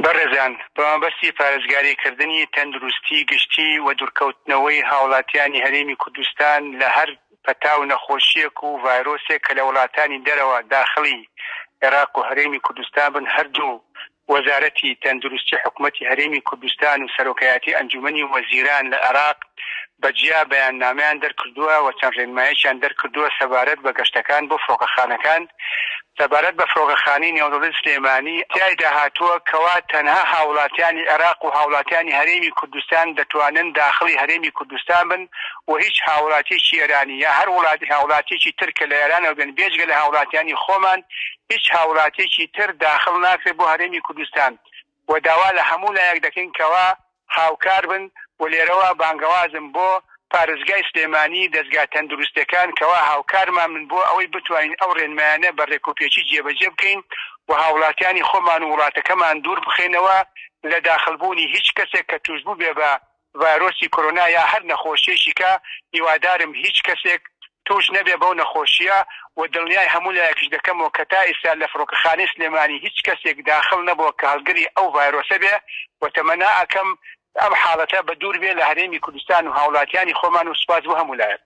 بەڕێزان بەمەبەستی پارێزگاریکردنی تەندروستی گشتی و دوورکەوتنەوەی هاوڵاتیانی هەرێمی کوردستان لە هەر پەتاو نەخۆشیەک و ڤایرۆسێک کە لە وڵاتانی دەرەوە داخڵی عێراق و هەرێمی کوردستان بن، هەردوو وەزارەتی تەندروستی حکوومەتی هەرێمی کوردستان و سەرۆکایەتی ئەنجومەنی وەزیران لە عێراق بەجیا بەیاننامەیان دەرکردووە و چەند ڕێنماییەکیان دەرکردووە سەبارەت بە گەشتەکان بۆ فرۆکەخانەکان. سەبارەت بە فرۆکەخانەی نێودەوڵەتی سلێمانی تیایدا هاتووە کەوا تەنها هاوڵاتیانی عێراق و هاوڵاتیانی هەرێمی کوردستان دەتوانن داخڵی هەرێمی کوردستان بن و هیچ هاوڵاتیەکی ئێرانی یا هەر وڵاتی هاوڵاتیەکی تر کە لە ئێرانەوە بن بێجگە لە هاوڵاتیانی خۆمان هیچ هاوڵاتیەکی تر داخڵ ناکرێت بۆ هەرێمی کوردستان و داوا لە هەموو لایەک دەکەین کەوا هاوکار بن و لێرەوە بانگەوازم بۆ پارێزگای سلێمانی دەستگا تەندروستەکان کەوا هاوکارمان من بۆ ئەوەی بتوانین ئەو ڕێنمایانە بە ڕێکوپێکی جێبەجێ بکەین و هاوڵاتیانی خۆمان و وڵاتەکەمان دوور بخێنەوە لە داخلبوونی هیچ کەسێک کە توش بوو بێ بە ڤایرۆسی کۆرۆنا یا هەر نەخۆشیێکی کە هیوادارم هیچ کەسێک توش نەبێ بەو نەخۆشیە و دڵنیای هەموو لایەکیش دەکەمەوە کە تا ئێستا لە فرۆکەخانەی سلێمانی هیچ کەسێک داخڵ نەبووە کە هەڵگری ئەو ڤایرۆسە بێ و تەمەنا ئەکەم ئەم حاڵەتە بە دوور بێ لە هەرێمی کوردستان و هاوڵاتیانی خۆمان و سوپاس بۆ هەموو لایەک.